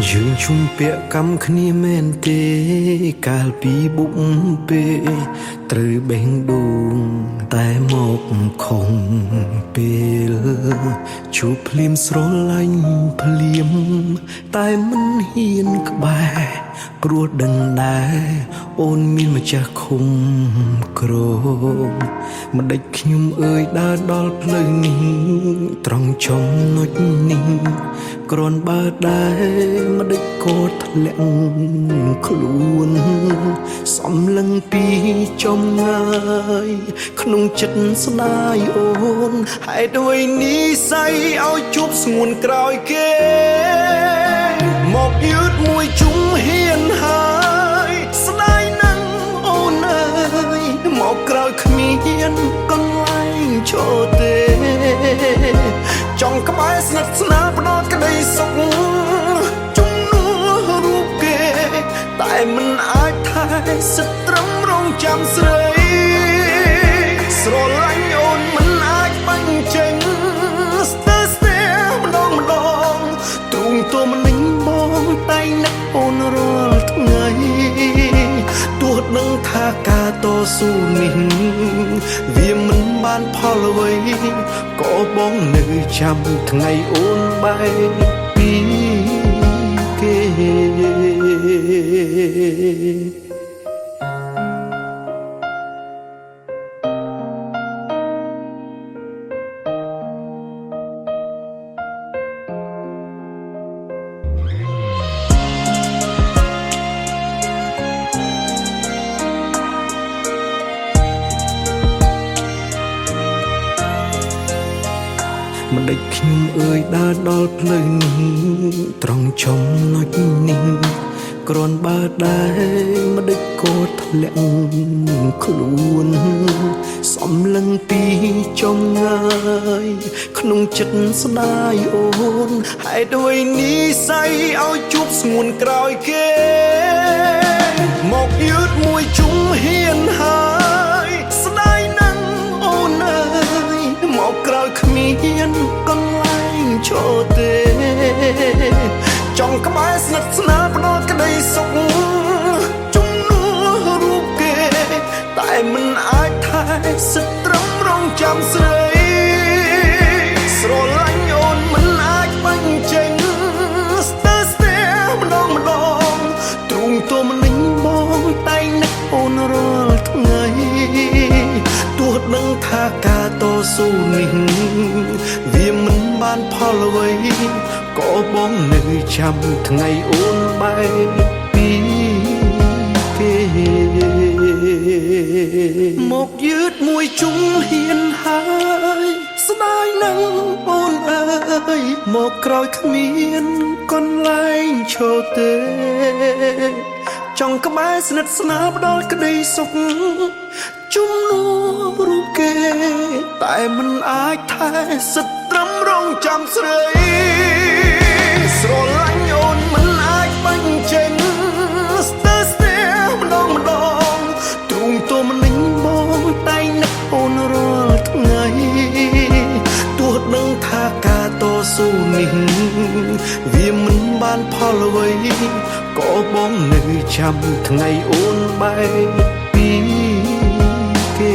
យើងជុំពាក់កម្មគ្នាមែនទេកាលពីបុកពេលត្រូវបេះដូងតែមកខំពេលជួបភ្លាមស្រឡាញ់ភ្លាមតែមិនហ៊ានក្បែរព្រោះដឹងដែរអូនមានម្ចាស់ឃុំក្រមមិនដេចខ្ញុំអើយដើរដល់ផ្លូវនេះត្រង់ចំណុចនេះគ្រាន់បើដែរមិនដេចក៏ធ្លាក់ខ្លួនសំឡឹងពីចំងាយក្នុងចិត្តស្ដាយអូនហេតុអ្វីនិស័យឲ្យជួបស្ងួនក្រោយគេមកយឺតមួយជុំហ៊ានហើយស្ដាយណាស់អូនអើយមកក្រោយគ្មានកន្លែងឈរទេចង់ក្បែរស្និទ្ធស្នាលផ្ដោតក្តីសុខជំនួសរូបគេតែមិនអាចថែសិតត្រឹមរងចាំស្រីស្រឡាញ់អូនមិនអាចបាញ់ចេញស្ទើរស្ទែម្ដងទ្រូងទោមនិញបងតែនឹកអូនរាល់ថ្ងៃទោះដឹងថាការតស៊ូនេះវាមិនបានផលអ្វីក៏បងនៅចាំថ្ងៃអូនបែកពីគេមិនដេចខ្ញុំអើយដើរដល់ផ្លូវនេះត្រង់ចំណុចនេះគ្រាន់បើដែរមិនដេចក៏ធ្លាក់ខ្លួនសំឡឹងពីចំងាយក្នុងចិត្តស្ដាយអូនហេតុអ្វីនិស័យឲ្យជួបស្ងួនក្រោយគេមកយឺតមួយជុំហ៊ានហើយស្ដាយណាស់អូនអើយមកក្រោយគ្មានកន្លែងឈរទេចង់ក្បែរស្និទ្ធស្នាលផ្ដោតក្តីសុខជំនួសរូបគេតែមិនអាចថែសិតត្រឹមរងចាំស្រីស្រឡាញ់អូនមិនអាចបាញ់ចេញស្ទើរស្ទែម្ដងទ្រូងទោមនិញបងតែនឹកអូនរាល់ថ្ងៃទោះដឹងថាការតស៊ូនេះវាមិនបានផលអ្វីក៏បងនៅចាំថ្ងៃអូនបែកពីគេមកយឺតមួយជុំហ៊ានហើយស្ដាយណាស់អូនអើយមកក្រោយគ្មានកន្លែងឈរទេចង់ក្បែរស្និទ្ធស្នាលផ្ដល់ក្តីសុខជំនួសរូបគេតែមិនអាចថែសិតត្រឹមរងចាំស្រីស្រឡាញ់អូនមិនអាចបាញ់ចេញស្ទើរស្ទែម្ដងទ្រូងទោមនិញបងតែនឹកអូនរាល់ថ្ងៃទោះដឹងថាការតស៊ូនេះវាមិនបានផលអ្វីក៏បងនៅចាំថ្ងៃអូនបែកពីគេ